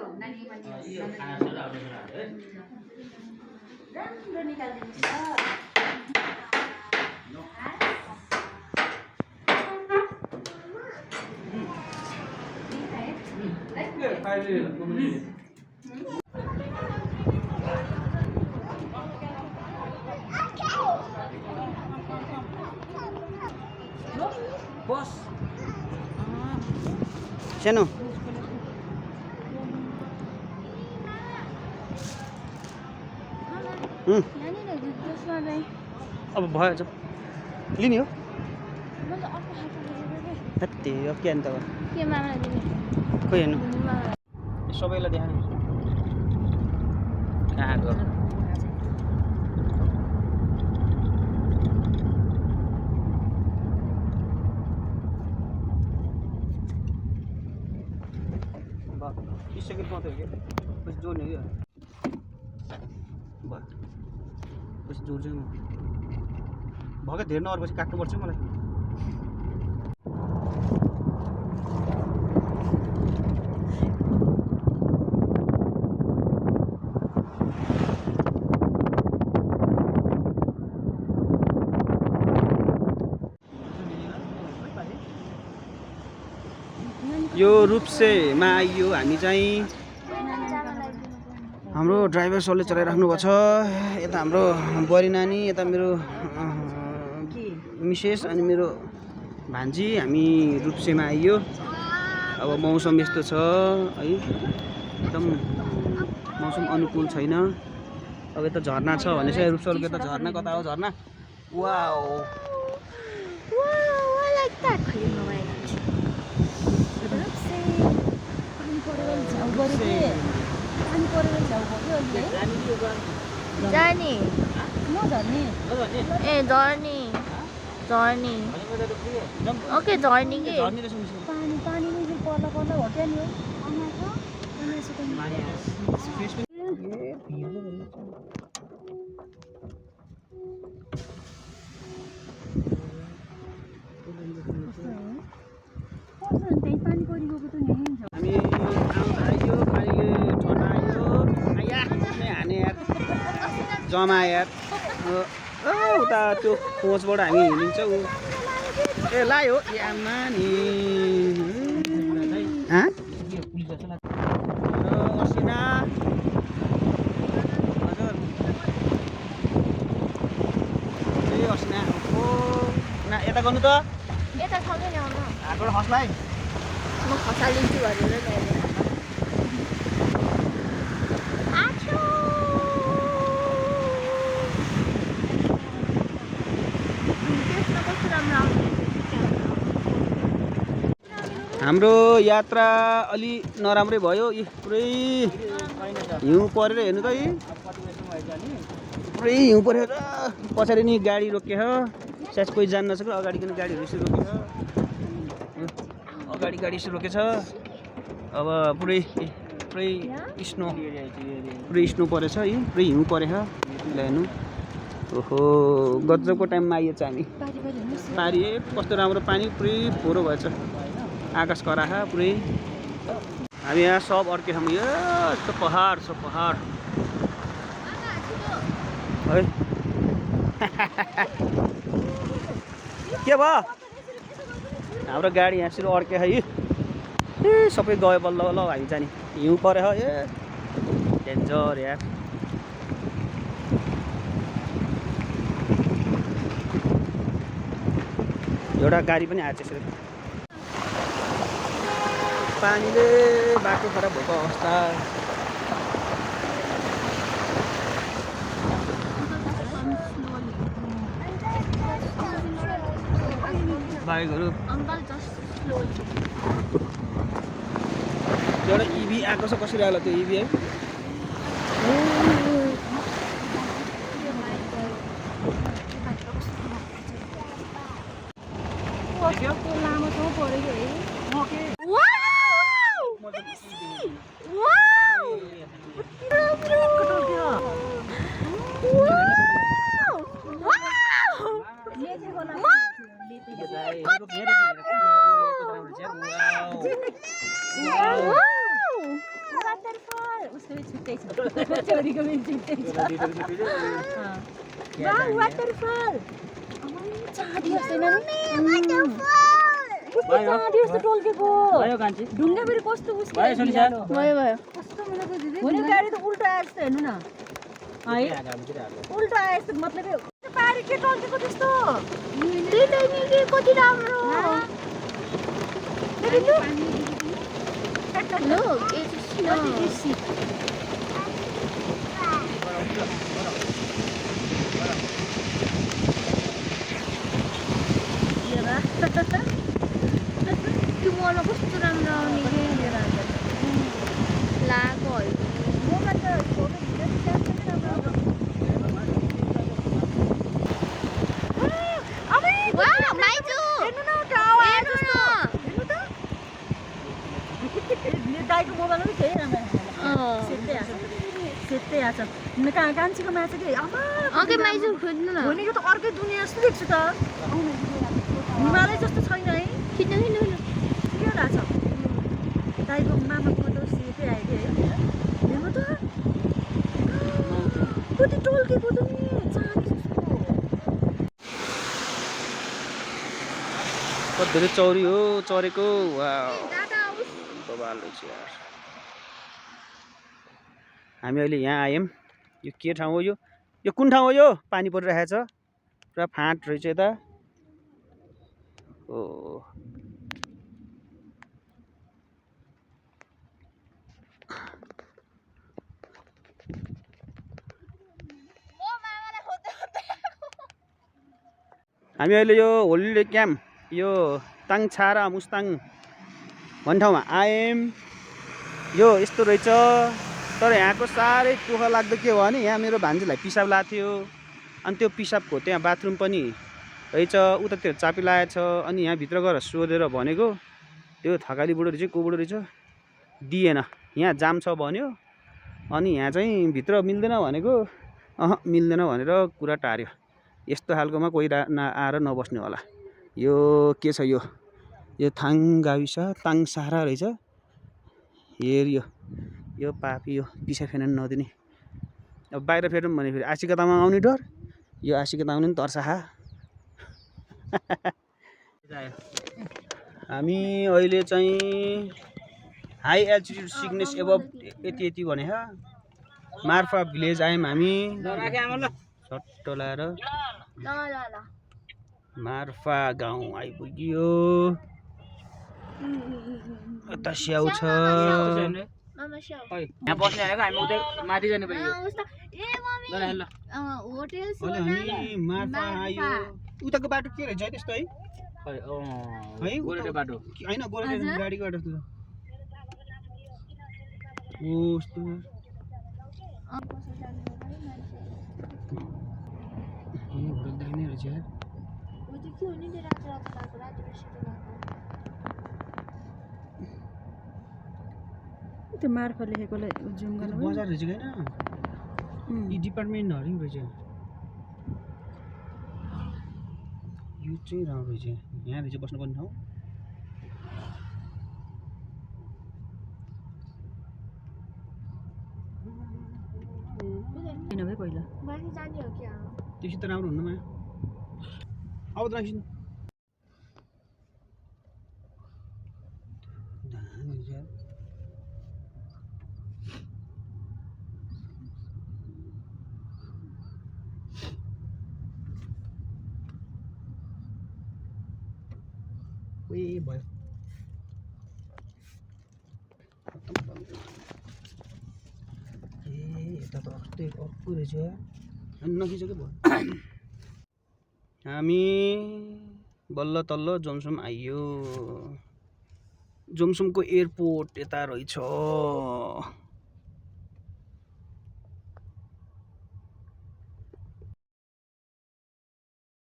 यो खाना छ आउने कुरा है राम्रो निकाल्दिनुस् बस सानो अब भयो छ लिने हो त्यही हो के अन्त खोइ हेर्नु सबैलाई देखाउनु कहाँ गयो बिस सेकेन्ड मात्रै हो क्या पछि जोड्ने क्या भयो पछि जोड्छु म भएकै धेरै नगरेपछि काट्नुपर्छ मलाई यो रूपसेमा आइयो हामी चाहिँ हाम्रो ड्राइभर सरले चलाइराख्नु भएको छ यता हाम्रो बुहारी नानी यता मेरो मिसेस अनि मेरो भान्जी हामी रूपसेमा आइयो अब मौसम यस्तो छ है एकदम मौसम अनुकूल छैन अब यता झरना छ भने चाहिँ रूपसरको यता झरना कता हो झरना वाओ जानी ए झर्नी झर्नी ओके झर्नी के पानी पानी में जो पर्ला पर्ला हो क्या नहीं पानी परी गएको त नहीं हामी आइयो पानीले ठन्डा आयो आया हाने यार जमा यार उता त्यो खोजबाट हामी हिँडिन्छौँ ए लायो ए आमा नि असिना हजुर ए असिना ओ ना यता गर्नु त यता सँगै ल्याउनु हातबाट हस्लाई म खसालिन्छु भनेर ल्याएँ हाम्रो यात्रा अलि नराम्रै भयो पुरै हिउँ परेर हेर्नु त पुरै हिउँ परेर पछाडि नि गाडी रोकेछ सायद कोही जान्न सक्छ अगाडि पनि गाडीहरू यसो रोकेछ अगाडि गाडी यसो रोकेछ अब पुरै स्नो परेछ है पुरै हिउँ परेछ हेर्नु ओहो गजबको टाइममा आइएछ हामी पारी कस्तो राम्रो पानी पुरै फोहोरो भएछ आकाश कराहा पुरै हामी यहाँ सब अर्के ठाउँमा यस्तो पहाड छ पहाड है के भयो हाम्रो गाडी यहाँसरी अर्के है सबै गयो बल्ल बल्ल हामी जाने हिउँ परे ए डेन्जर यार एउटा गाडी पनि आएछ यसरी पानीले बाटो खराब भएको अवस्था बाइकहरू एउटा इभी आएको छ कसरी आयो त्यो इभी है लामो ठाउँ पऱ्यो है वाटरफल उसको पनि छुट्टै छ छोरीको पनि छुट्टै छ वाह वाटरफल चाँदी जस्तो हैन चाँदी जस्तो टोल्केको ढुङ्गा फेरि कस्तो उसको भयो कस्तो मजाको दिदी हुने गाडी त उल्टो आए जस्तो हेर्नु न है उल्टो आए जस्तो मतलब पारी के टोल्केको त्यस्तो कति राम्रो Look, it's snow. What did you see? Kimono कस्तो राम्रो आउने के लागो मोमा त फोटो भिडियो क्याप्चर राम्रो अबे वाह माइजु हेर्नु न टावर हेर्नु न दाइको मोबाइलमा पनि धेरै राम्रो सेतै आछ कान्छीको माछा के अघि माइजु खोज्नु न भनेको त अर्कै दुनियाँ जस्तो देख्छु त हिमालय जस्तो छैन है खिच्नु के रहेछ दाइको मामाको त सेतै आयो है हेर्नु त कति टोल्केको त नि चाँदी जस्तो धेरै चौरी हो चरेको बबाल रहेछ यार हामी अहिले यहाँ आयौँ यो के ठाउँ हो यो कुन ठाउँ हो यो पानी परिरहेको छ पुरा फाँट रहेछ यता ओ हामी अहिले यो होलिडे क्याम्प यो ताङछा र मुस्ताङ भन्ने ठाउँमा आयौँ यो यस्तो रहेछ तर यहाँको साह्रै दुःख लाग्दो के भयो भने यहाँ मेरो भान्जीलाई पिसाब लागेको थियो अनि त्यो पिसाबको त्यहाँ बाथरुम पनि रहेछ उतातिर चापी लागेको छ अनि यहाँभित्र गएर सोधेर भनेको त्यो थकाली बुढो रहेछ को बुढो रहेछ दिएन यहाँ जाम छ भन्यो अनि यहाँ चाहिँ भित्र मिल्दैन भनेको मिल्दैन भनेर कुरा टार्यो यस्तो खालकोमा कोही आएर नबस्ने होला यो के छ यो थाङ गाविस ताङसारा रहेछ हेरियो यो पापी यो पिसा फेर्न नदिने अब बाहिर फेरौँ भने फेरि आशिका तामाङ आउने डर यो आशिका तामाङले पनि तर्साहा हामी अहिले चाहिँ हाई एल्टिट्युड सिकनेस एबभ यति भने मार्फा भिलेज आयौँ हामी सट्ट लाएर मार्फा गाउँ आइपुग्यो यता स्याउ छ यहाँ बस्ने आएको हामी उतै माथि जाने भयो हामी मार्फा आयो उताको बाटो के रहेछ त्यस्तो है गोरेटो बाटो होइन गोरेटो गाडीको बाटो कस्तो दाहिने रहेछ यार त्यो मार्फा लेखेकोले जुम गर्नु बजार रहेछ हैन यी डिपार्टमेन्टहरु रहेछ यो चाहिँ राम्रो रहेछ यहाँ रहेछ बस्नुपर्ने ठाउँ किनभने पहिला माथि जाने हो क्या त्यसै त राम्रो हुन्न माया अब त राखिस् भयो यता त कस्तै अर्को रहेछ नखिचेकै भयो हामी बल्ल तल्ल जोमसोम आइयो जोमसोमको एयरपोर्ट यता रहेछ